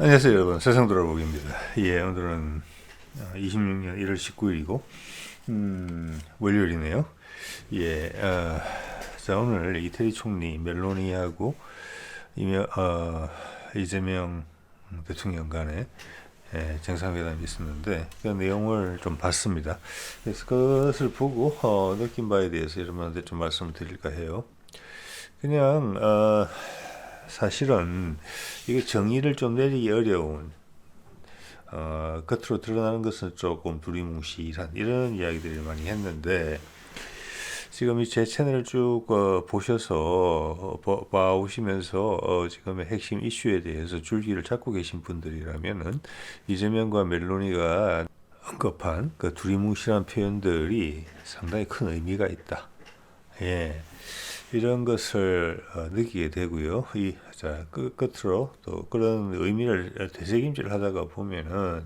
안녕하세요 여러분, 세상돌아보기입니다. 예, 오늘은 26년 1월 19일이고 월요일이네요. 예, 자, 오늘 이태리 총리 멜로니하고 이재명 대통령 간에 정상회담이 있었는데 그 내용을 좀 봤습니다. 그래서 그것을 보고 느낀 바에 대해서 여러분한테 좀 말씀을 드릴까 해요. 그냥 사실은 이게 정의를 좀 내리기 어려운, 겉으로 드러나는 것은 조금 두리뭉실한 이런 이야기들을 많이 했는데, 지금 이 제 채널을 쭉 보셔서 봐오시면서 지금의 핵심 이슈에 대해서 줄기를 잡고 계신 분들이라면은 이재명과 멜로니가 언급한 그 두리뭉실한 표현들이 상당히 큰 의미가 있다. 예. 이런 것을 느끼게 되고요. 끝으로 또 그런 의미를 되새김질 하다가 보면은,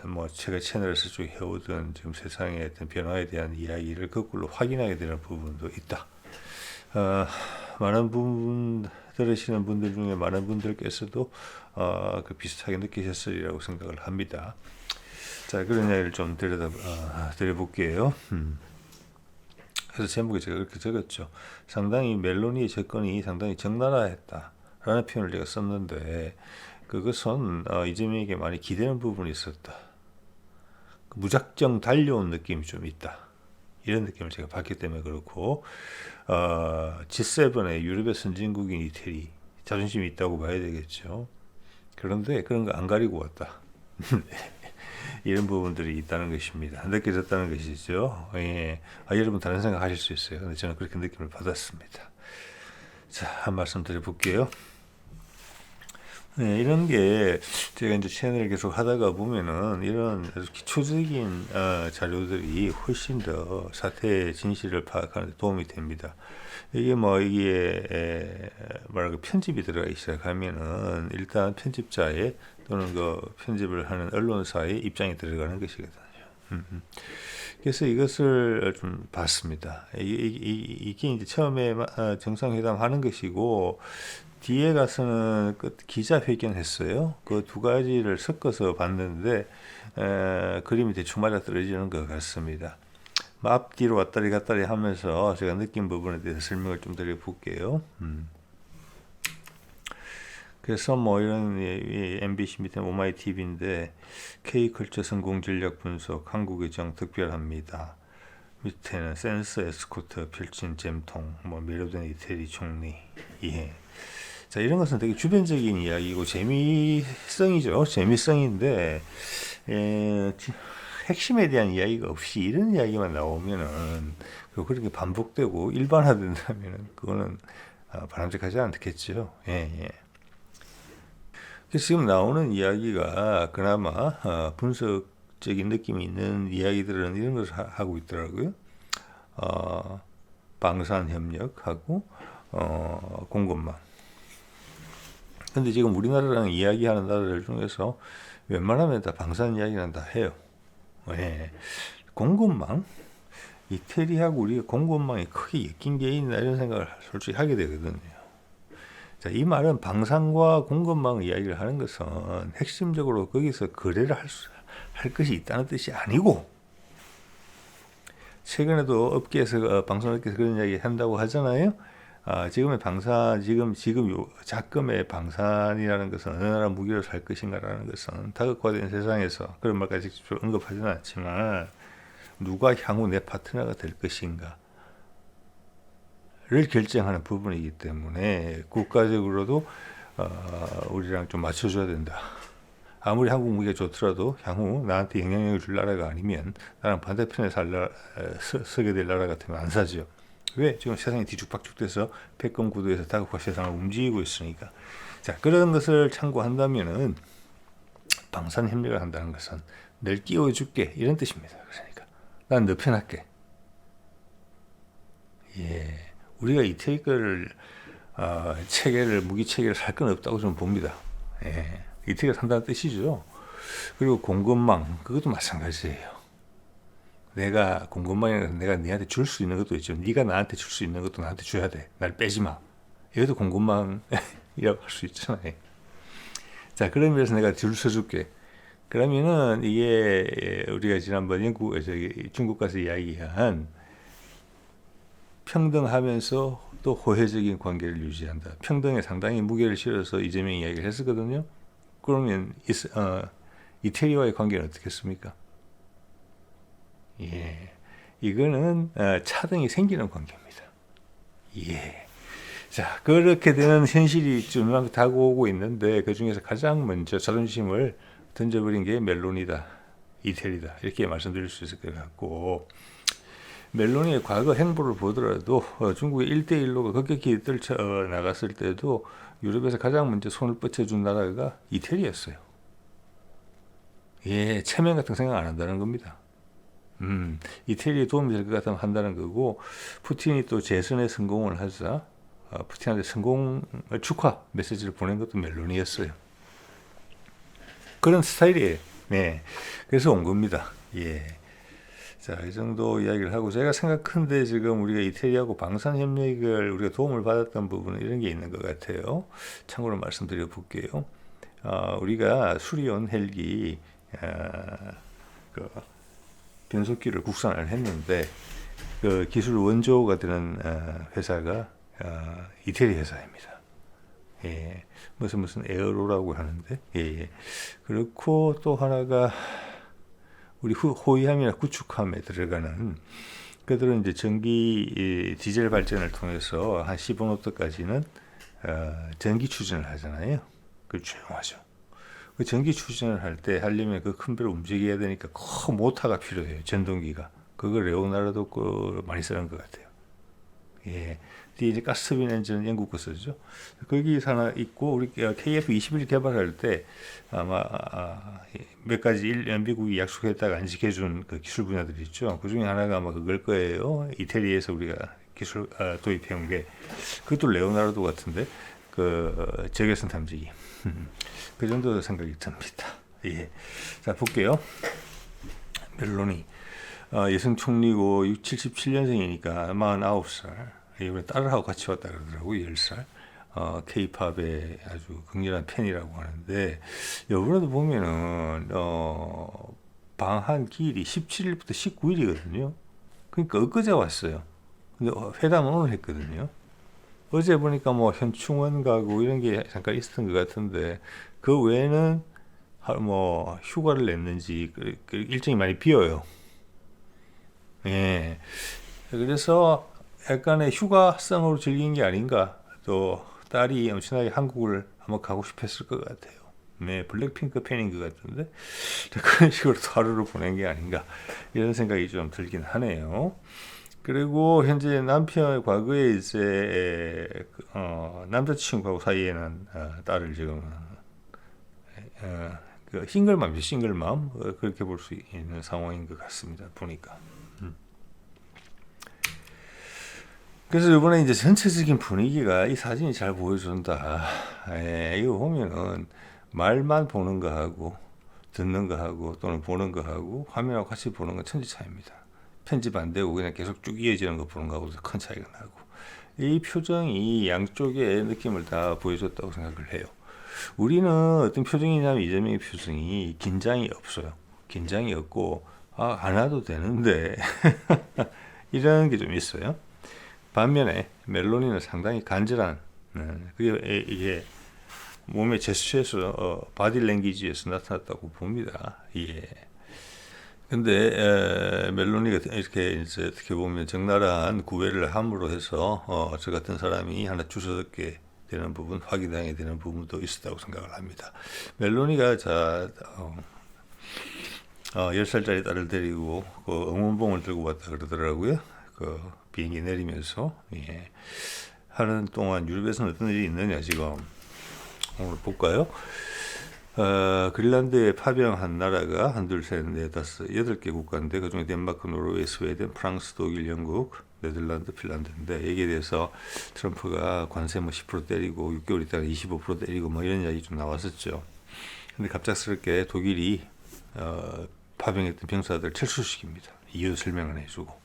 뭐, 제가 채널에서 쭉 해오던 지금 세상의 어떤 변화에 대한 이야기를 거꾸로 확인하게 되는 부분도 있다. 많은 부분, 들으시는 분들 중에 많은 분들께서도, 그 비슷하게 느끼셨으리라고 생각을 합니다. 자, 그런 이야기를 좀 드려볼게요. 그래서 제목에 제가 그렇게 적었죠. 상당히 멜로니의 접근이 상당히 적나라했다라는 표현을 제가 썼는데, 그것은 이재명에게 많이 기대는 부분이 있었다. 무작정 달려온 느낌이 좀 있다. 이런 느낌을 제가 받기 때문에 그렇고, G7의 유럽의 선진국인 이태리 자존심이 있다고 봐야 되겠죠. 그런데 그런 거 안 가리고 왔다. 이런 부분들이 있다는 것입니다. 느껴졌다는 것이죠. 예. 여러분 다른 생각 하실 수 있어요. 근데 저는 그렇게 느낌을 받았습니다. 자, 한 말씀 드려볼게요. 네, 이런 게 제가 이제 채널을 계속 하다가 보면은 이런 기초적인 자료들이 훨씬 더 사태의 진실을 파악하는 데 도움이 됩니다. 이게 뭐랄까 편집이 들어가기 시작하면은 일단 편집자의 또는 그 편집을 하는 언론사의 입장이 들어가는 것이거든요. 그래서 이것을 좀 봤습니다. 이게 이제 처음에 정상회담 하는 것이고, 뒤에 가서는 기자회견 했어요. 그 두 가지를 섞어서 봤는데, 그림이 대충 맞아 떨어지는 것 같습니다. 앞뒤로 왔다리 갔다리 하면서 제가 느낀 부분에 대해서 설명을 좀 드려볼게요. 그래서 뭐 이런 MBC 밑에 오마이TV인데 K컬처 성공 전략 분석 한국의 정 특별합니다. 밑에는 센서 에스코트 필진 잼통 뭐 메로든 이태리 총리. 예. 자, 이런 것은 되게 주변적인 이야기고 재미성이죠. 재미성인데 핵심에 대한 이야기가 없이 이런 이야기만 나오면은 그렇게 반복되고 일반화된다면은 그거는 바람직하지 않겠죠. 예. 그래서 지금 나오는 이야기가 그나마 분석적인 느낌이 있는 이야기들은 이런 것을 하고 있더라고요. 방산협력하고 공급망. 근데 지금 우리나라랑 이야기하는 나라들 중에서 웬만하면 다 방산 이야기는 다 해요. 예. 공급망? 이태리하고 우리가 공급망이 크게 엮인 게 있나 이런 생각을 솔직히 하게 되거든요. 자, 이 말은 방산과 공급망 이야기를 하는 것은 핵심적으로 거기서 거래를 할 것이 있다는 뜻이 아니고, 최근에도 업계에서 방산업계에서 그런 이야기 한다고 하잖아요. 지금의 방산, 지금 요 작금의 방산이라는 것은 어느 나라 무기로 살 것인가라는 것은 다극화된 세상에서 그런 말까지 직접 언급하지는 않지만 누가 향후 내 파트너가 될 것인가 를 결정하는 부분이기 때문에 국가적으로도 우리랑 좀 맞춰줘야 된다. 아무리 한국 무기가 좋더라도 향후 나한테 영향력을 줄 나라가 아니면 나랑 반대편에 서게 될 나라 같으면 안 사죠. 왜? 지금 세상이 뒤죽박죽돼서 패권 구도에서 다극화 세상을 움직이고 있으니까. 자, 그런 것을 참고한다면은 방산 협력을 한다는 것은 널 끼워줄게 이런 뜻입니다. 그러니까 난 너 편 할게. 예. 우리가 이태리 거를 무기 체계를 살 건 없다고 저는 봅니다. 예. 이태리가 산다는 뜻이죠. 그리고 공급망, 그것도 마찬가지예요. 내가 공급망이라서 내가 니한테 줄 수 있는 것도 있죠. 네가 나한테 줄 수 있는 것도 나한테 줘야 돼. 날 빼지 마. 이것도 공급망이라고 할 수 있잖아요. 자, 그러면서 내가 줄 서줄게. 그러면은 이게 우리가 지난번 중국 가서 이야기한 평등하면서 또 호혜적인 관계를 유지한다. 평등에 상당히 무게를 실어서 이재명이 이야기를 했었거든요. 그러면 이태리와의 관계는 어떻겠습니까? 예, 이거는 차등이 생기는 관계입니다. 예. 자, 그렇게 되는 현실이 좀 다가오고 있는데 그 중에서 가장 먼저 자존심을 던져버린 게 멜로니다, 이태리다 이렇게 말씀드릴 수 있을 것 같고, 멜로니의 과거 행보를 보더라도 중국의 1대1로가 급격히 떨쳐 나갔을 때도 유럽에서 가장 먼저 손을 뻗쳐준 나라가 이태리였어요. 예, 체면 같은 생각 안 한다는 겁니다. 이태리에 도움이 될 것 같으면 한다는 거고, 푸틴이 또 재선에 성공을 하자 푸틴한테 성공을 축하 메시지를 보낸 것도 멜로니였어요. 그런 스타일이에요. 네, 그래서 온 겁니다. 예. 자, 이 정도 이야기를 하고, 제가 생각한데 지금 우리가 이태리하고 방산협력을 우리가 도움을 받았던 부분은 이런 게 있는 것 같아요. 참고로 말씀드려 볼게요. 우리가 수리온 헬기 그 변속기를 국산을 했는데 그 기술 원조가 되는 회사가 이태리 회사입니다. 예, 무슨 에어로라고 하는데, 예. 그렇고 또 하나가 우리 호위함이나 구축함에 들어가는, 그들은 이제 전기 디젤 발전을 통해서 한 15노트까지는 전기 추진을 하잖아요. 그 조용하죠. 그 전기 추진을 하려면 그 큰 배를 움직여야 되니까 큰 모터가 필요해요. 전동기가. 그걸 레오나르도 많이 쓰는 것 같아요. 예. 뒤에 이제 가스터빈 엔진은 영국 거 쓰죠. 거기 하나 있고, 우리 KF-21 개발할 때 아마 몇 가지 미국이 약속했다가 안 지켜준 그 기술 분야들이 있죠. 그 중에 하나가 아마 그걸 거예요. 이태리에서 우리가 기술 도입해온 게, 그것도 레오나르도 같은데, 그 적외선 탐지기. 그 정도 생각이 듭니다. 예. 자, 볼게요. 멜로니. 여성 총리고 77년생이니까 49살. 이번에 딸하고 같이 왔다 그러더라고요. 10살. K-팝의 아주 극렬한 팬이라고 하는데, 이번에도 보면은 방한 기일이 17일부터 19일이거든요. 그러니까 엊그제 왔어요. 근데 회담은 오늘 했거든요. 어제 보니까 뭐 현충원 가고 이런 게 잠깐 있었던 것 같은데, 그 외에는 뭐 휴가를 냈는지 그 일정이 많이 비어요. 예. 그래서 약간의 휴가성으로 즐긴 게 아닌가. 또 딸이 엄청나게 한국을 한번 가고 싶었을 것 같아요. 네, 블랙핑크 팬인 것 같은데 그런 식으로 하루를 보낸 게 아닌가, 이런 생각이 좀 들긴 하네요. 그리고 현재 남편 과거에 이제 남자친구하고 사이에는 딸을 지금 그 싱글맘 그렇게 볼 수 있는 상황인 것 같습니다. 보니까. 그래서 이번에 이제 전체적인 분위기가 이 사진이 잘 보여준다. 이거 보면은 말만 보는 거하고 듣는 거하고 또는 보는 거하고 화면하고 같이 보는 건 천지 차이입니다. 편집 안 되고 그냥 계속 쭉 이어지는 거 보는 거하고 큰 차이가 나고, 이 표정이 양쪽의 느낌을 다 보여줬다고 생각을 해요. 우리는 어떤 표정이냐면 이재명의 표정이 긴장이 없어요. 긴장이 없고 안 와도 되는데 이런 게 좀 있어요. 반면에 멜로니는 상당히 간절한, 그게 이게 몸의 제스처에서 바디 랭귀지에서 나타났다고 봅니다. 예. 근데 멜로니가 이렇게 이제 어떻게 보면 적나라한 구애를 함으로 해서 저 같은 사람이 하나 주워듣게 되는 부분, 확인당하게 되는 부분도 있었다고 생각을 합니다. 멜로니가 10살짜리 딸을 데리고 그 응원봉을 들고 왔다 그러더라고요. 그 비행기 내리면서. 예. 하는 동안 유럽에서는 어떤 일이 있느냐, 지금 오늘 볼까요? 그린란드에 파병한 나라가 한둘 셋 넷 다섯 여덟 개 국가인데, 그중에 덴마크, 노르웨이, 스웨덴, 프랑스, 독일, 영국, 네덜란드, 핀란드인데, 여기에 대해서 트럼프가 관세 뭐 10% 때리고 6개월 있다가 25% 때리고 뭐 이런 이야기 좀 나왔었죠. 근데 갑작스럽게 독일이 파병했던 병사들 철수시킵니다. 이유 설명을 해주고.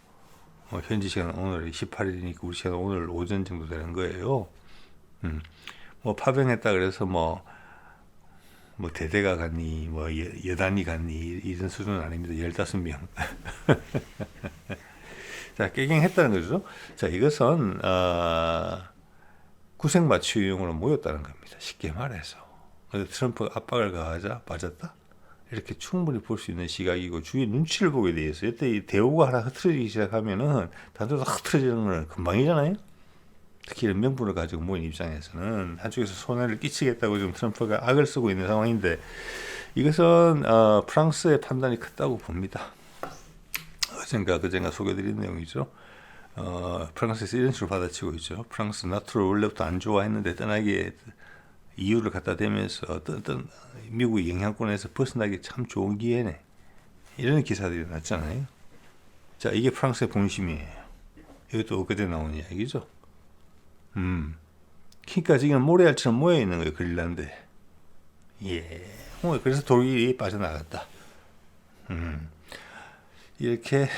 현지 시간 오늘 18일이니까 우리 시간 오늘 오전 정도 되는 거예요. 뭐 파병했다 그래서 뭐 뭐 대대가 갔니, 뭐 여단이 갔니 이런 수준은 아닙니다. 15명. 자, 깨갱했다는 거죠. 자, 이것은 구색 맞춤용으로 모였다는 겁니다. 쉽게 말해서. 그래서 트럼프가 압박을 가하자 빠졌다. 이렇게 충분히 볼 수 있는 시각이고 주위 눈치를 보게 돼 있어요. 이때 이 대우가 하나 흐트러지기 시작하면은 단도가 흐트러지는 건 금방이잖아요. 특히 이런 명분을 가지고 모인 입장에서는 한쪽에서 손해를 끼치겠다고 지금 트럼프가 악을 쓰고 있는 상황인데 이것은 프랑스의 판단이 컸다고 봅니다. 어젠가 그젠가 소개드린 내용이죠. 프랑스에서 이런 식으로 받아치고 있죠. 프랑스 나토를 원래부터 안 좋아했는데 떠나기에 이유를 갖다 대면서 어떤 미국의 영향권에서 벗어나기 참 좋은 기회네. 이런 기사들이 났잖아요. 자, 이게 프랑스의 본심이에요. 이것도 엊그제 나온 이야기죠. 그러니까 지금 모래알처럼 모여 있는 거예요. 그린란드에. 예. 그래서 독일이 빠져나갔다. 이렇게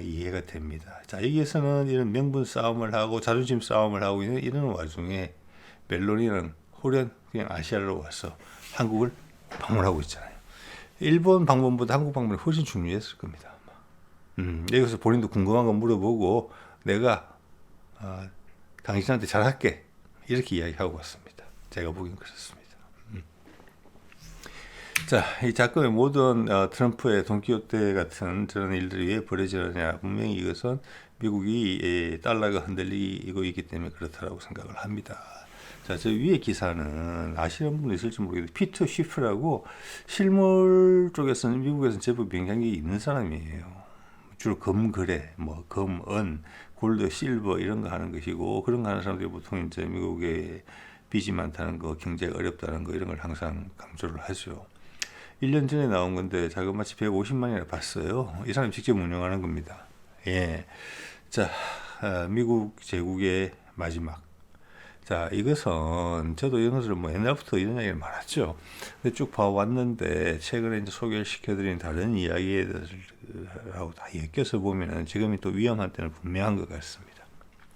이해가 됩니다. 자, 여기에서는 이런 명분 싸움을 하고 자존심 싸움을 하고 있는 이런 와중에 멜로니는 호련 그냥 아시아로 와서 한국을 방문하고 있잖아요. 일본 방문보다 한국 방문이 훨씬 중요했을 겁니다. 여기서 본인도 궁금한 거 물어보고 내가 당신한테 잘할게 이렇게 이야기하고 왔습니다. 제가 보기엔 그렇습니다. 자, 이 사건의 모든 트럼프의 돈키호테 같은 저런 일들이 왜 벌어지느냐 분명히 이것은 미국이 달러가 흔들리고 있기 때문에 그렇다라고 생각을 합니다. 자, 저 위에 기사는 아시는 분이 있을지 모르겠는데 피터 쉬프라고 실물 쪽에서는 미국에서는 제법 영향력이 있는 사람이에요. 주로 금거래, 뭐 금, 은, 골드, 실버 이런 거 하는 것이고 그런 거 하는 사람들이 보통 이제 미국에 빚이 많다는 거, 경제가 어렵다는 거 이런 걸 항상 강조를 하죠. 1년 전에 나온 건데 자그마치 150만이나 봤어요. 이 사람이 직접 운영하는 겁니다. 예. 자, 미국 제국의 마지막. 자, 이것은 저도 이런 것을 뭐 옛날부터 이런 이야기를 많았죠. 근데 쭉 봐왔는데 최근에 이제 소개를 시켜드린 다른 이야기하고 다 엮여서 보면은 지금이 또 위험한 때는 분명한 것 같습니다.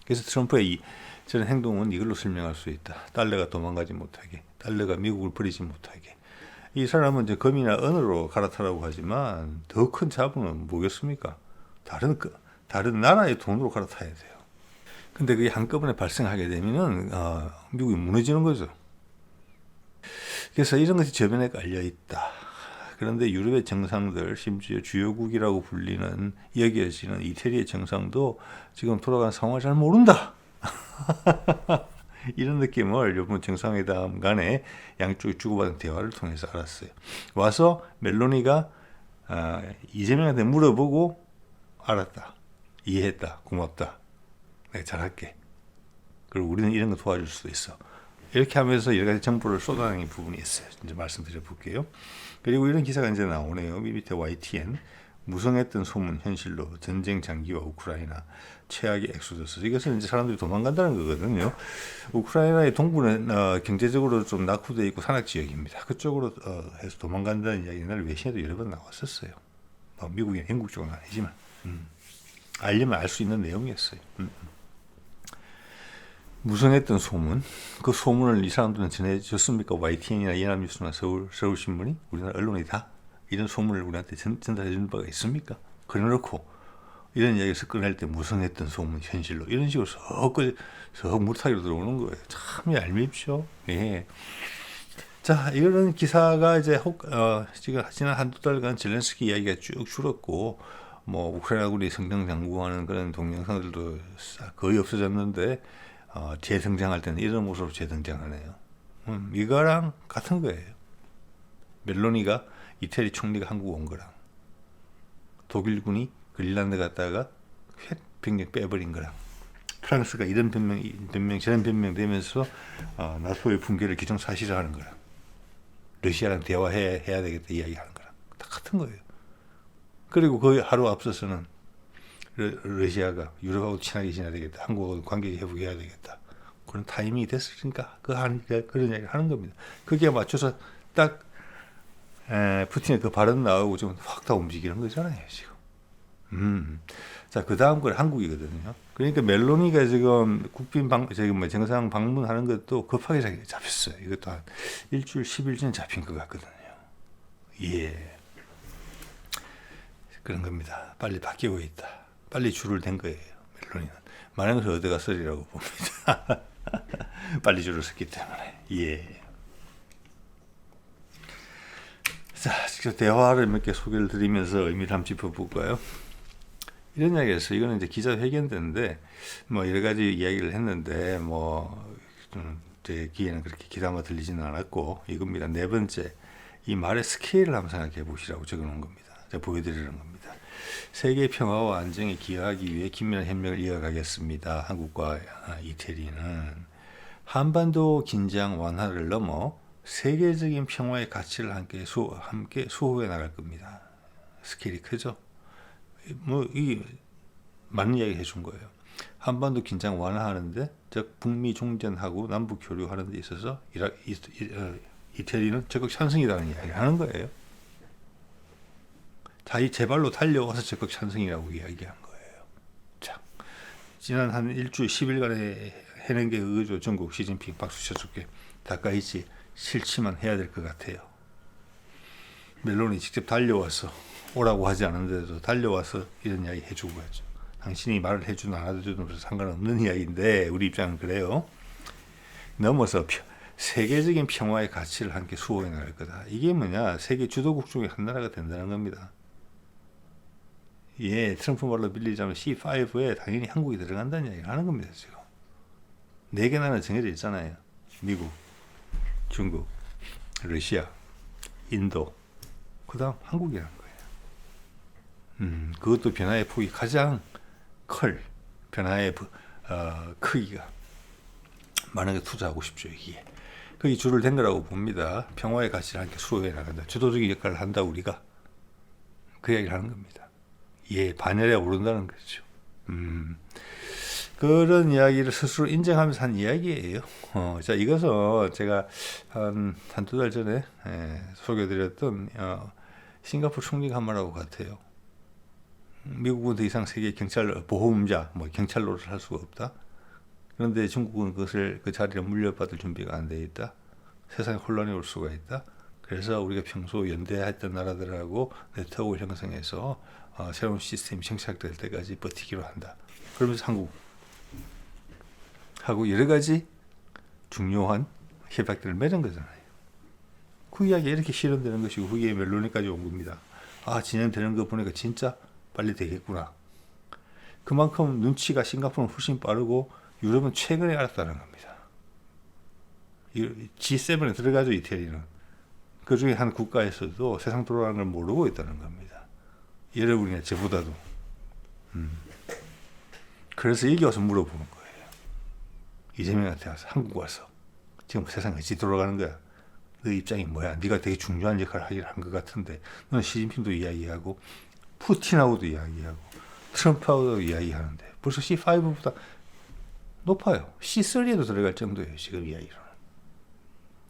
그래서 트럼프의 저런 행동은 이걸로 설명할 수 있다. 달러가 도망가지 못하게, 달러가 미국을 버리지 못하게. 이 사람은 이제 금이나 은으로 갈아타라고 하지만 더 큰 자본은 뭐겠습니까? 다른 나라의 돈으로 갈아타야 돼요. 근데 그게 한꺼번에 발생하게 되면은 미국이 무너지는 거죠. 그래서 이런 것이 저변에 깔려 있다. 그런데 유럽의 정상들, 심지어 주요국이라고 불리는 여겨지는 이태리의 정상도 지금 돌아가는 상황을 잘 모른다. 이런 느낌을 이번 정상회담 간에 양쪽이 주고받은 대화를 통해서 알았어요. 와서 멜로니가 이재명한테 물어보고 알았다. 이해했다. 고맙다. 내가 잘할게. 그리고 우리는 이런 거 도와줄 수도 있어. 이렇게 하면서 여러 가지 정보를 쏟아내는 부분이 있어요. 이제 말씀드려 볼게요. 그리고 이런 기사가 이제 나오네요. 밑에 YTN. 무성했던 소문 현실로 전쟁 장기와 우크라이나 최악의 엑소더스. 이것은 이제 사람들이 도망간다는 거거든요. 우크라이나의 동부는 경제적으로 좀 낙후되어 있고 산악 지역입니다. 그쪽으로 해서 도망간다는 이야기 옛날에 외신에도 여러 번 나왔었어요. 미국이나 영국 쪽은 아니지만 알려면 알 수 있는 내용이었어요. 무성했던 소문, 그 소문을 이 사람들은 전해줬습니까? YTN이나 연합뉴스나 서울신문이 우리나라 언론이 다 이런 소문을 우리한테 전달해 준 바가 있습니까? 그래놓고 이런 이야기에서 꺼낼 때 무성했던 소문 현실로 이런 식으로 석 물타기로 들어오는 거예요. 참 얄밉죠. 예. 자, 이런 기사가 이제 지금 지난 한두 달간 젤렌스키 이야기가 쭉 줄었고 뭐 우크라이나군이 성장장구하는 그런 동영상들도 거의 없어졌는데 재등장할 때는 이런 모습으로 재등장하네요. 이거랑 같은 거예요. 멜로니가 이태리 총리가 한국 온 거랑 독일군이 그린란드 갔다가 병력 빼버린 거랑 프랑스가 이런 변명 저런 변명 되면서 나토의 붕괴를 기정사실화하는 거랑 러시아랑 대화해야 되겠다 이야기하는 거랑 다 같은 거예요. 그리고 그 하루 앞서서는 러시아가 유럽하고 친하게 지내야 되겠다. 한국하고 관계 회복해야 되겠다. 그런 타이밍이 됐으니까 그런 이야기를 하는 겁니다. 거기에 맞춰서 딱 푸틴의 그 발언 나오고 좀 확 다 움직이는 거잖아요, 지금. 자, 그 다음 건 한국이거든요. 그러니까 멜로니가 지금 저기 뭐 정상 방문하는 것도 급하게 잡혔어요. 이것도 한 일주일 10일 전에 잡힌 것 같거든요. 예. 그런 겁니다. 빨리 바뀌고 있다. 빨리 줄을 댄 거예요. 멜로니는. 많은 것을 얻어가 쓰리라고 봅니다. 빨리 줄을 섰기 때문에. 예. 자, 직접 대화를 몇 개 소개를 드리면서 의미를 한번 짚어볼까요? 이런 이야기였어요. 이거는 이제 기자회견인데, 뭐 여러 가지 이야기를 했는데, 제 귀에는 그렇게 귀담아 들리지는 않았고, 이겁니다. 네 번째. 이 말의 스케일을 한번 생각해 보시라고 적어 놓은 겁니다. 제가 보여드리는 겁니다. 세계 평화와 안정에 기여하기 위해 긴밀한 협력을 이어가겠습니다. 한국과 이태리는 한반도 긴장 완화를 넘어 세계적인 평화의 가치를 함께 수호해 나갈 겁니다. 스케일이 크죠? 이 맞는 이야기 해준 거예요. 한반도 긴장 완화하는데, 즉 북미 종전하고 남북 교류하는 데 있어서 이태리는 적극 찬성이라는 이야기를 하는 거예요. 자기 제발로 달려와서 적극 찬성이라고 이야기한 거예요. 자, 지난 한 일주일 10일간에 해낸 게 그거죠. 전국 시진핑 박수 쳐줄게. 다카이치 싫지만 해야 될 것 같아요. 멜론이 직접 달려와서 오라고 하지 않은데도 달려와서 이런 이야기 해주고 하죠. 당신이 말을 해주든 안 해주든 상관없는 이야기인데 우리 입장은 그래요. 넘어서 세계적인 평화의 가치를 함께 수호해 나갈 거다. 이게 뭐냐? 세계 주도국 중에 한 나라가 된다는 겁니다. 예, 트럼프 말로 빌리자면 C5에 당연히 한국이 들어간다는 이야기를 하는 겁니다. 지금 4개 나라는 정해져 있잖아요. 미국, 중국, 러시아, 인도, 그 다음 한국이라는 거예요. 그것도 변화의 폭이 가장 변화의 크기가 많은 게 투자하고 싶죠. 이게 거기 줄을 댄 거라고 봅니다. 평화의 가치를 함께 수호해 나간다. 주도적인 역할을 한다. 우리가 그 이야기를 하는 겁니다. 예, 반열에 오른다는 거죠. 그런 이야기를 스스로 인정하면서 한 이야기예요. 자, 이것은 제가 한두 달 전에 소개드렸던 싱가포르 총리가 한 말하고 같아요. 미국은 더 이상 세계 경찰 보호음자, 경찰 노릇을 할 수가 없다. 그런데 중국은 그 자리를 물려받을 준비가 안 돼 있다. 세상에 혼란이 올 수가 있다. 그래서 우리가 평소 연대했던 나라들하고 네트워크를 형성해서 새로운 시스템이 정착될 때까지 버티기로 한다. 그러면서 한국하고 여러 가지 중요한 협약들을 맺은 거잖아요. 그 이야기가 이렇게 실현되는 것이고 그게 멜로니까지 온 겁니다. 진행되는 거 보니까 진짜 빨리 되겠구나. 그만큼 눈치가 싱가포르는 훨씬 빠르고 유럽은 최근에 알았다는 겁니다. G7에 들어가죠, 이태리는. 그 중에 한 국가에서도 세상 돌아가는 걸 모르고 있다는 겁니다. 여러분이나 저보다도. 그래서 여기 와서 물어보는 거예요. 이재명한테 와서, 한국 와서. 지금 세상이 어찌 돌아가는 거야? 너 입장이 뭐야? 네가 되게 중요한 역할을 하기로 한 것 같은데 너는 시진핑도 이야기하고 푸틴하고도 이야기하고 트럼프하고도 이야기하는데 벌써 C5보다 높아요. C3에도 들어갈 정도예요. 지금 이야기로는.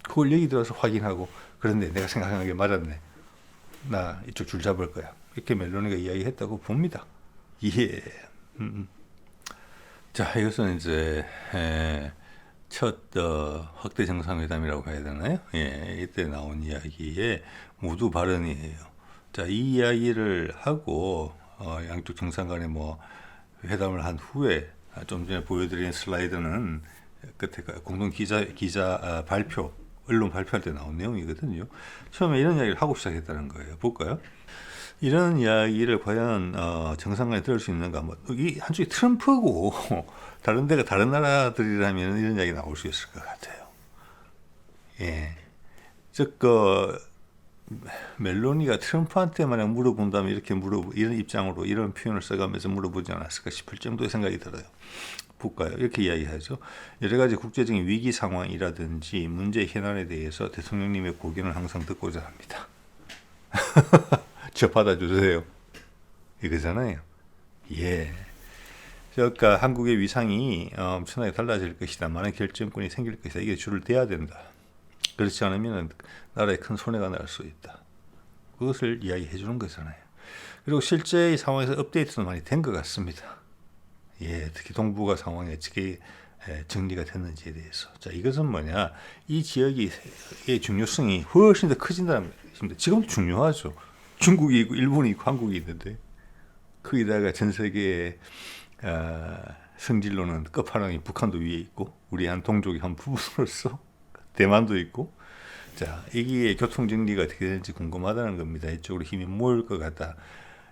그걸 여기 들어서 확인하고 그런데 내가 생각한 게 맞았네. 나 이쪽 줄 잡을 거야. 이렇게 멜로니가 이야기했다고 봅니다. 예. 자, 이것은 이제 첫 확대 정상회담이라고 해야 되나요? 예, 이때 나온 이야기의 모두 발언이에요. 자, 이 이야기를 하고 양쪽 정상 간에 회담을 한 후에 좀 전에 보여드린 슬라이드는 끝에 공동 기자 발표, 언론 발표할 때 나온 내용이거든요. 처음에 이런 이야기를 하고 시작했다는 거예요. 볼까요? 이런 이야기를 과연 정상 간에 들을 수 있는가? 이 한쪽이 트럼프고 다른 데가 다른 나라들이라면 이런 이야기 나올 수 있을 것 같아요. 예, 즉 멜로니가 트럼프한테 만약 물어본다면 이런 입장으로 이런 표현을 써가면서 물어보지 않았을까 싶을 정도의 생각이 들어요. 볼까요? 이렇게 이야기하죠. 여러 가지 국제적인 위기 상황이라든지 문제 현안에 대해서 대통령님의 고견을 항상 듣고자 합니다. 저 받아주세요. 이거잖아요. 예. 그러니까 한국의 위상이 엄청나게 달라질 것이다. 많은 결정권이 생길 것이다. 이게 줄을 대야 된다. 그렇지 않으면 나라에 큰 손해가 날 수 있다. 그것을 이야기해 주는 거잖아요. 그리고 실제 이 상황에서 업데이트도 많이 된 것 같습니다. 예, 특히 동북아 상황이 어떻게 정리가 됐는지에 대해서. 자, 이것은 뭐냐? 이 지역의 중요성이 훨씬 더 커진다는 것입니다. 지금도 중요하죠. 중국이 있고 일본이 있고 한국이 있는데 거기다가 전 세계의 성질로는 끝판왕이 북한도 위에 있고 우리 한 동족의 한 부분으로서 대만도 있고. 자, 이게 교통 정리가 어떻게 되는지 궁금하다는 겁니다. 이쪽으로 힘이 모일 것 같다.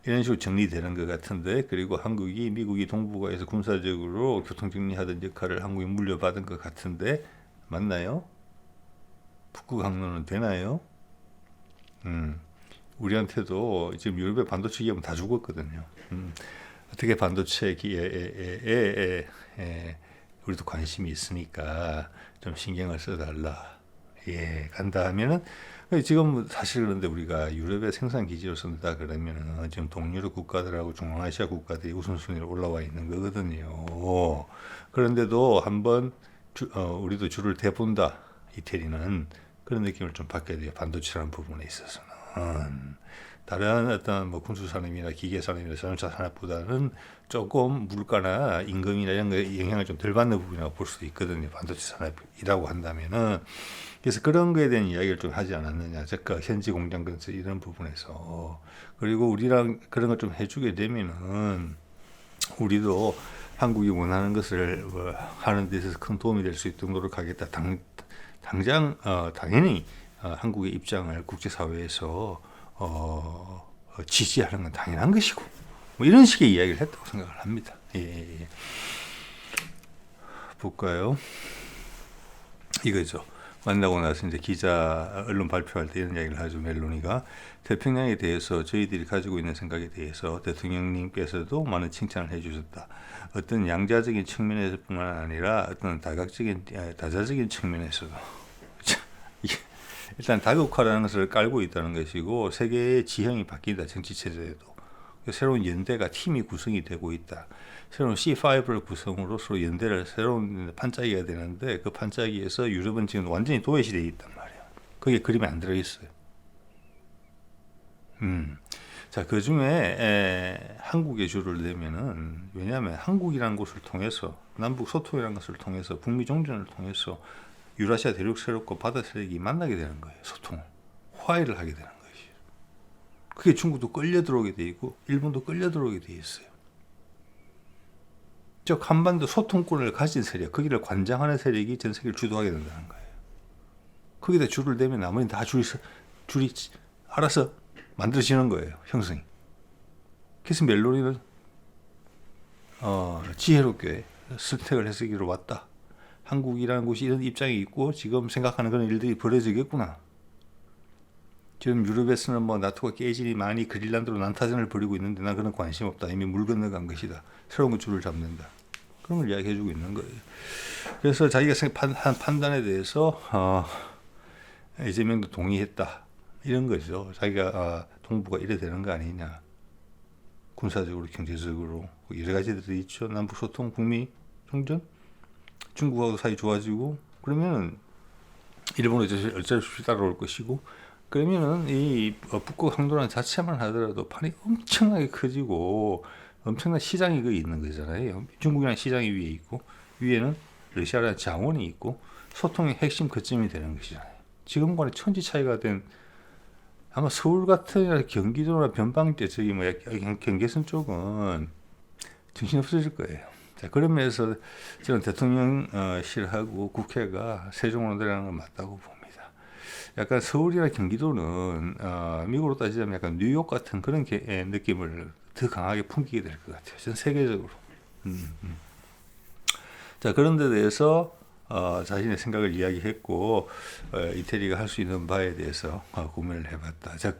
이런 식으로 정리되는 것 같은데, 그리고 한국이 미국이 동북아에서 군사적으로 교통 정리하던 역할을 한국이 물려받은 것 같은데 맞나요? 북극 항로는 되나요? 우리한테도 지금 유럽의 반도체 기업은 다 죽었거든요. 어떻게 반도체 기업에 우리도 관심이 있으니까 좀 신경을 써달라. 예, 간다 하면은 지금 사실 그런데 우리가 유럽의 생산 기지로 쓴다 그러면은 지금 동유럽 국가들하고 중앙아시아 국가들이 우선순위로 올라와 있는 거거든요. 그런데도 한번 우리도 줄을 대본다. 이태리는 그런 느낌을 좀 받게 돼요. 반도체라는 부분에 있어서는 다른 어떤 뭐 군수 산업이나 기계 산업이나 자동차 산업보다는 조금 물가나 임금이나 이런 거 영향을 좀 덜 받는 부분이라고 볼 수도 있거든요. 반도체 산업이라고 한다면은. 그래서 그런 거에 대한 이야기를 좀 하지 않았느냐. 즉그 현지 공장 건설 이런 부분에서. 그리고 우리랑 그런 걸 좀 해주게 되면은 우리도 한국이 원하는 것을 하는 데 있어서 큰 도움이 될 수 있도록 노력하겠다. 당장 당연히 한국의 입장을 국제사회에서 지지하는 건 당연한 것이고 뭐 이런 식의 이야기를 했다고 생각을 합니다. 예. 볼까요? 이거죠. 만나고 나서 이제 기자 언론 발표할 때 이런 이야기를 하죠. 멜로니가 태평양에 대해서 저희들이 가지고 있는 생각에 대해서 대통령님께서도 많은 칭찬을 해주셨다. 어떤 양자적인 측면에서뿐만 아니라 어떤 다자적인 측면에서도 일단 다국화라는 것을 깔고 있다는 것이고 세계의 지형이 바뀐다. 정치 체제에도 새로운 연대가 팀이 구성이 되고 있다. 새로운 C5를 구성으로서 연대를 새로운 판짜기가 되는데 그 판짜기에서 유럽은 지금 완전히 도외시되어 있단 말이야. 그게 그림에 안 들어있어요. 자, 그 중에 한국에 줄을 내면은 왜냐하면 한국이라는 곳을 통해서 남북 소통이라는 것을 통해서 북미 종전을 통해서 유라시아 대륙 세력과 바다 세력이 만나게 되는 거예요. 소통을 화해를 하게 되는 것이. 그게 중국도 끌려 들어오게 돼 있고 일본도 끌려 들어오게 돼 있어요. 즉 한반도 소통권을 가진 세력, 거기를 관장하는 세력이 전 세계를 주도하게 된다는 거예요. 거기다 줄을 대면 나머지는 다 줄이 알아서 만들어지는 거예요. 형성이. 그래서 멜로니는 지혜롭게 선택을 해서 여기로 왔다. 한국이라는 곳이 이런 입장이 있고 지금 생각하는 그런 일들이 벌어지겠구나. 지금 유럽에서는 뭐 나토가 깨지니 많이 그린란드로 난타전을 벌이고 있는데 난 그런 관심 없다. 이미 물 건너간 것이다. 새로운 줄을 잡는다. 그런 걸 이야기해주고 있는 거예요. 그래서 자기가 한 판단에 대해서 이재명도 동의했다. 이런 거죠. 자기가 동북아 이래 되는 거 아니냐. 군사적으로 경제적으로 여러 가지들이 있죠. 남북 소통, 북미 종전, 중국하고 사이 좋아지고 그러면은 일본은 어쩔 수 없이 따라올 것이고 그러면은 이 북극 항로란 자체만 하더라도 판이 엄청나게 커지고 엄청난 시장이 거기 있는 거잖아요. 중국이라는 시장이 위에 있고 위에는 러시아라는 자원이 있고 소통의 핵심 거점이 되는 것이잖아요. 지금과는 천지 차이가 된 아마 서울 같은 경기도나 변방대 저기 뭐 경계선 쪽은 정신 없어질 거예요. 자, 그런 면에서 저는 대통령실하고 국회가 세종으로 내려가는 건 맞다고 봅니다. 약간 서울이나 경기도는 미국으로 따지자면 약간 뉴욕 같은 그런 느낌을 더 강하게 풍기게 될 것 같아요. 전 세계적으로. 자, 그런 데 대해서 자신의 생각을 이야기했고 이태리가 할 수 있는 바에 대해서 고민을 해봤다. 즉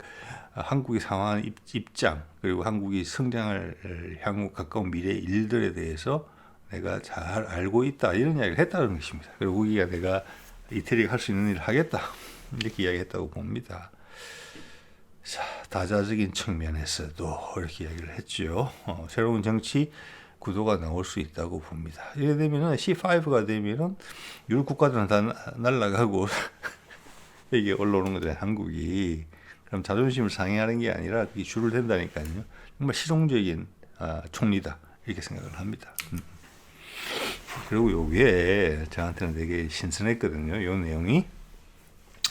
한국이 상황 입장 그리고 한국이 성장을 향후 가까운 미래의 일들에 대해서 내가 잘 알고 있다 이런 이야기를 했다는 것입니다. 그리고 우리가 내가 이태리가 할 수 있는 일을 하겠다 이렇게 이야기했다고 봅니다. 자, 다자적인 측면에서도 이렇게 이야기를 했죠. 새로운 정치 구도가 나올 수 있다고 봅니다. 이래 되면은 C5가 되면은 유럽 국가들은 다 날아가고 이게 올라오는 거죠. 한국이 그럼 자존심을 상해하는 게 아니라 줄을 댄다니까요. 정말 실용적인 총리다 이렇게 생각을 합니다. 그리고 요게 저한테는 되게 신선했거든요. 요 내용이.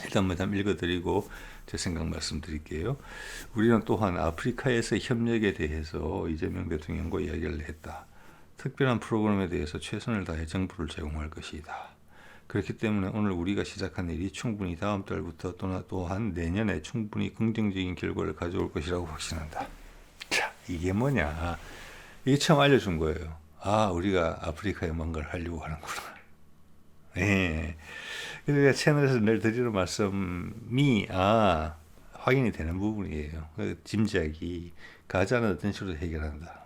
일단 한번 읽어드리고 제 생각 말씀드릴게요. 우리는 또한 아프리카에서 협력에 대해서 이재명 대통령과 이야기를 했다. 특별한 프로그램에 대해서 최선을 다해 정보를 제공할 것이다. 그렇기 때문에 오늘 우리가 시작한 일이 충분히 다음 달부터 또한 내년에 충분히 긍정적인 결과를 가져올 것이라고 확신한다. 자, 이게 뭐냐? 이게 처음 알려준 거예요. 아, 우리가 아프리카에 뭔가를 하려고 하는구나. 예. 그러니까 채널에서 늘 드리는 말씀이 확인이 되는 부분이에요. 그 짐작이 가자는 어떤 식으로 해결한다.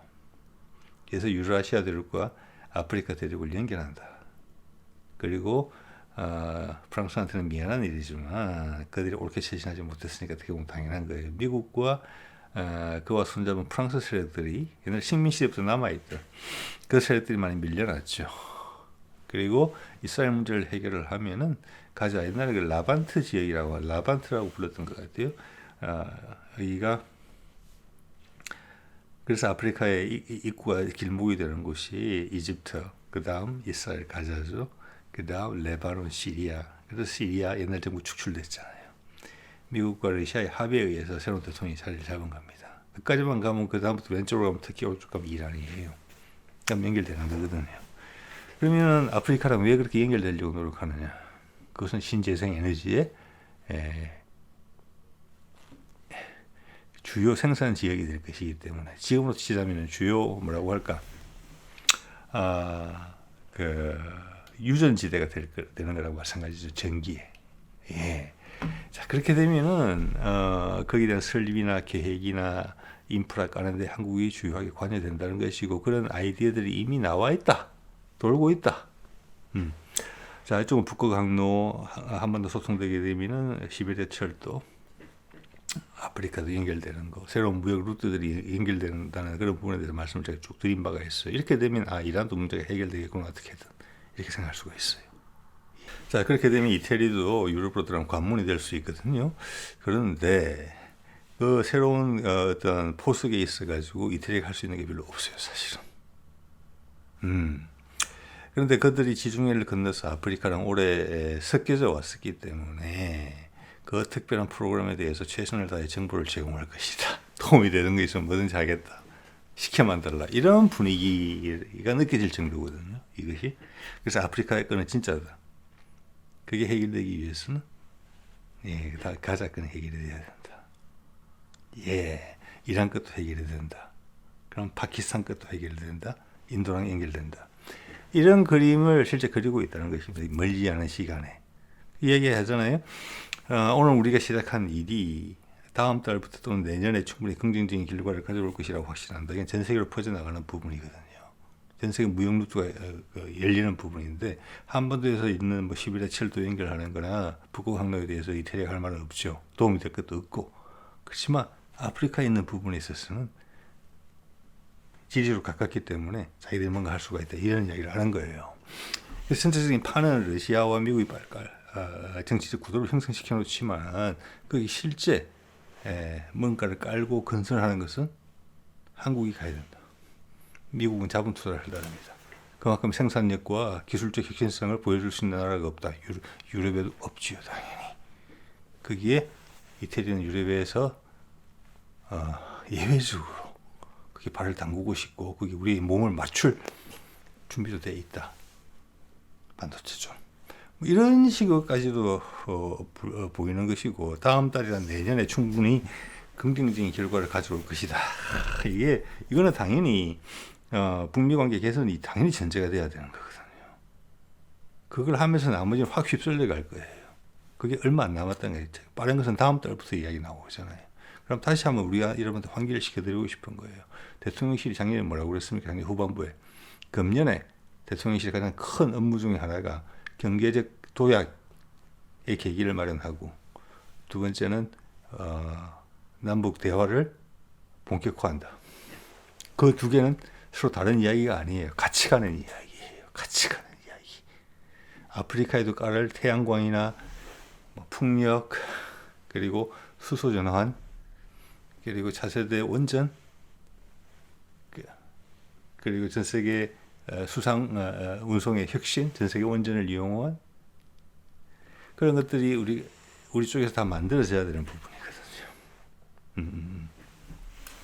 그래서 유라시아 대륙과 아프리카 대륙을 연결한다. 그리고 프랑스한테는 미안한 일이지만 그들이 옳게 처신하지 못했으니까 어떻게 보면 당연한 거예요. 미국과 그와 손잡은 프랑스 세력들이 옛날 식민 시대부터 남아있던 그 세력들이 많이 밀려났죠. 그리고 이스라엘 문제를 해결을 하면은 가자. 옛날에 그 라반트 지역이라고 라반트라고 불렀던 것 같아요. 여기가 그래서 아프리카의 입구가 길목이 되는 곳이 이집트, 그 다음 이스라엘 가자죠. 그 다음 레바논, 시리아. 그래서 시리아 옛날 정부 축출됐잖아요. 미국과 러시아의 합의에 의해서 새로운 대통령이 자리를 잡은 겁니다. 끝까지만 가면 그 다음부터 왼쪽으로 가면 터키, 오른쪽 가면 이란이에요. 그럼 연결되는 거거든요. 그러면 아프리카랑 왜 그렇게 연결되려고 노력하느냐? 그것은 신재생 에너지의 주요 생산 지역이 될 것이기 때문에 지금으로 치자면 주요 뭐라고 할까? 그 유전지대가 되는 거라고 마찬가지죠. 전기에. 예. 자, 그렇게 되면은 거기에 대한 설립이나 계획이나 인프라 까는데 한국이 주요하게 관여된다는 것이고 그런 아이디어들이 이미 나와 있다. 돌고 있다. 자, 이쪽은 북극 항로 한 번 더 소통되게 되면은 시베리아 철도, 아프리카도 연결되는 거, 새로운 무역 루트들이 연결된다는 그런 부분에 대해서 말씀을 제가 쭉 드린 바가 있어요. 이렇게 되면 이란도 문제가 해결되겠구나 어떻게든 이렇게 생각할 수가 있어요. 자, 그렇게 되면 이태리도 유럽으로 들어가면 관문이 될 수 있거든요. 그런데 그 새로운 어떤 포석에 있어가지고 이태리가 할 수 있는 게 별로 없어요, 사실은. 그런데 그들이 지중해를 건너서 아프리카랑 오래 섞여져 왔었기 때문에 그 특별한 프로그램에 대해서 최선을 다해 정보를 제공할 것이다. 도움이 되는 거 있으면 뭐든지 하겠다. 시켜만 달라. 이런 분위기가 느껴질 정도거든요. 이것이. 그래서 아프리카의 건은 진짜다. 그게 해결되기 위해서는 다 가자 건이 해결이 돼야 된다. 이란 것도 해결이 된다. 그럼 파키스탄 것도 해결이 된다. 인도랑 연결된다. 이런 그림을 실제 그리고 있다는 것입니다. 멀지 않은 시간에. 얘기하잖아요. 오늘 우리가 시작한 일이 다음 달부터 또는 내년에 충분히 긍정적인 결과를 가져올 것이라고 확신한다. 이건 전 세계로 퍼져나가는 부분이거든요. 전 세계 무역 루트가 열리는 부분인데 한반도에서 있는 뭐 시베리아 철도 연결하는 거나 북극 항로에 대해서 이태리가 할 말은 없죠. 도움이 될 것도 없고. 그렇지만 아프리카에 있는 부분에 있어서는 지리로 가깝기 때문에 자기들이 뭔가 할 수가 있다. 이런 이야기를 하는 거예요. 전체적인 판은 러시아와 미국이 정치적 구도를 형성시켜 놓지만 거기 실제 뭔가를 깔고 건설하는 것은 한국이 가야 된다. 미국은 자본 투자를 한다릅니다. 그만큼 생산력과 기술적 혁신성을 보여줄 수 있는 나라가 없다. 유럽에도 없지요, 당연히. 거기에 이태리는 유럽에서 예외적으로 그게 발을 담그고 싶고 그게 우리 몸을 맞출 준비도 돼 있다. 반도체죠. 뭐 이런 식으로까지도 보이는 것이고 다음 달이나 내년에 충분히 긍정적인 결과를 가져올 것이다. 이거는 당연히 북미 관계 개선이 당연히 전제가 돼야 되는 거거든요. 그걸 하면서 나머지는 확 휩쓸려 갈 거예요. 그게 얼마 안 남았다는 거죠. 빠른 것은 다음 달부터 이야기 나오잖아요. 그럼 다시 한번 우리가 여러분한테 환기를 시켜드리고 싶은 거예요. 대통령실이 작년에 뭐라고 그랬습니까? 작년 후반부에. 금년에 대통령실의 가장 큰 업무 중에 하나가 경제적 도약의 계기를 마련하고 두 번째는 남북 대화를 본격화한다. 그 두 개는 서로 다른 이야기가 아니에요. 같이 가는 이야기예요. 같이 가는 이야기. 아프리카에도 깔을 태양광이나 풍력 그리고 수소 전환 그리고 차세대 원전 그리고 전 세계 수상 운송의 혁신, 전 세계 원전을 이용한 그런 것들이 우리 쪽에서 다 만들어져야 되는 부분이거든요.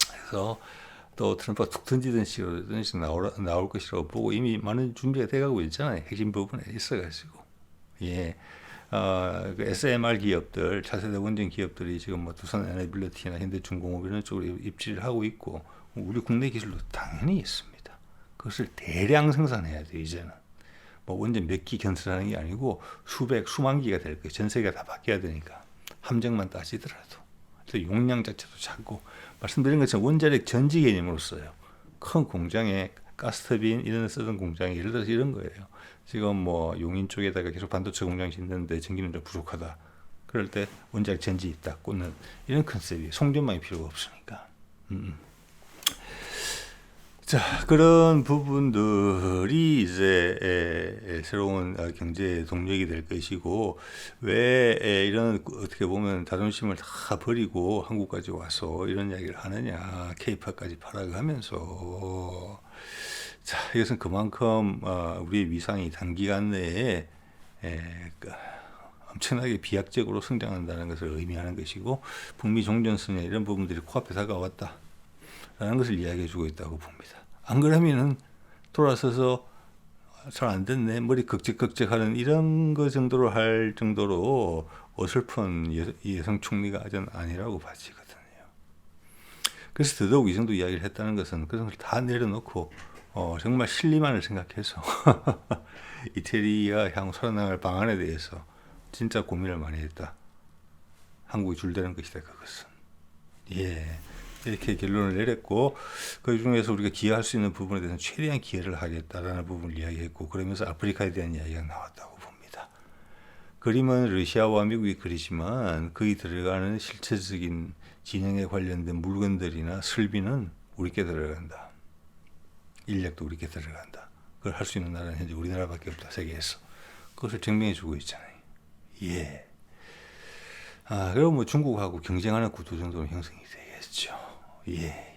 그래서 또 트럼프가 툭 던지던 식으로 나올 것이라고 보고 이미 많은 준비가 돼가고 있잖아요. 핵심 부분에 있어가지고. 예. 그 SMR 기업들, 차세대 원전 기업들이 지금 뭐 두산 에너빌리티나 현대중공업 이런 쪽으로 입지를 하고 있고, 우리 국내 기술도 당연히 있습니다. 그것을 대량 생산해야 돼요, 이제는. 뭐 원전 몇 기 건설하는 게 아니고 수만 기가 될 거예요. 전 세계가 다 바뀌어야 되니까. 함정만 따지더라도. 그래서 용량 자체도 작고, 말씀드린 것처럼 원자력 전지 개념으로써요. 큰 공장에 가스터빈 이런 데 쓰던 공장이 예를 들어서 이런 거예요. 지금 뭐 용인 쪽에다가 계속 반도체 공장 짓는데 전기는 좀 부족하다. 그럴 때 원자력 전지 있다 꽂는 이런 컨셉이 송전망이 필요가 없으니까. 자, 그런 부분들이 이제 새로운 경제 동력이 될 것이고, 왜 이런 어떻게 보면 자존심을 다 버리고 한국까지 와서 이런 이야기를 하느냐, 케이팝까지 팔아가면서. 자, 이것은 그만큼 우리의 위상이 단기간 내에 엄청나게 비약적으로 성장한다는 것을 의미하는 것이고, 북미 종전선언 이런 부분들이 코앞에 다가왔다라는 것을 이야기해 주고 있다고 봅니다. 안 그러면은 돌아서서 잘 안 됐네, 머리 걱적걱적 하는 이런 거 정도로 할 정도로 어설픈 여성 총리가 전 아니라고 봐지거든요. 그래서 더더욱 이 정도 이야기를 했다는 것은 그런 걸 다 내려놓고 정말 실리만을 생각해서 이태리가 향후 살아나갈 방안에 대해서 진짜 고민을 많이 했다. 한국이 줄되는 것이다, 그것은. 예. 이렇게 결론을 내렸고, 그 중에서 우리가 기여할 수 있는 부분에 대해서는 최대한 기여를 하겠다라는 부분을 이야기했고, 그러면서 아프리카에 대한 이야기가 나왔다고 봅니다. 그림은 러시아와 미국이 그리지만 거기 들어가는 실체적인 진영에 관련된 물건들이나 설비는 우리께 들어간다. 인력도 우리께 들어간다. 그걸 할 수 있는 나라는 현재 우리나라밖에 없다, 세계에서. 그것을 증명해 주고 있잖아요. 예. 그리고 뭐 중국하고 경쟁하는 구도 정도는 형성이 되겠죠. 예.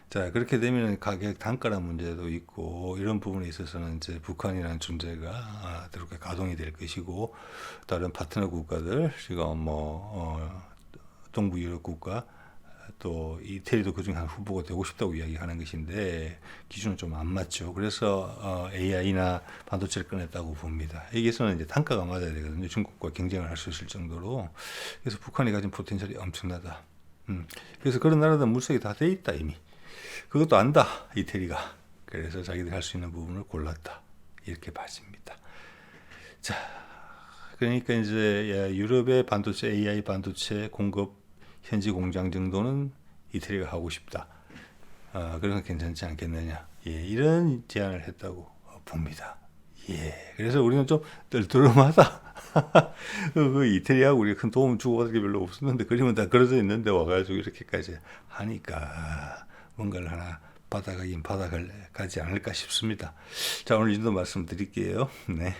자, 그렇게 되면 가격 단가라는 문제도 있고, 이런 부분에 있어서는 이제 북한이라는 존재가 그렇게 가동이 될 것이고, 다른 파트너 국가들, 지금 뭐 동부 유럽 국가, 또 이태리도 그중에 한 후보가 되고 싶다고 이야기하는 것인데 기준은 좀 안 맞죠. 그래서 AI나 반도체를 꺼냈다고 봅니다. 여기서는 이제 단가가 맞아야 되거든요. 중국과 경쟁을 할 수 있을 정도로. 그래서 북한이 가진 포텐셜이 엄청나다. 그래서 그런 나라들 물색이 다 돼 있다 이미. 그것도 안다 이태리가. 그래서 자기들이 할 수 있는 부분을 골랐다. 이렇게 봐집니다. 자, 그러니까 이제 유럽의 반도체 AI 반도체 공급 현지 공장 정도는 이태리가 하고 싶다. 그래서 괜찮지 않겠느냐. 예, 이런 제안을 했다고 봅니다. 예, 그래서 우리는 좀 덜덜음하다. 그 이태리하고 우리가 큰 도움 주고받을 게 별로 없었는데, 그러면 다 그려져 있는데 와가지고 이렇게까지 하니까 뭔가를 하나 받아가긴 받아가지 않을까 싶습니다. 자, 오늘 이 정도 말씀드릴게요. 네.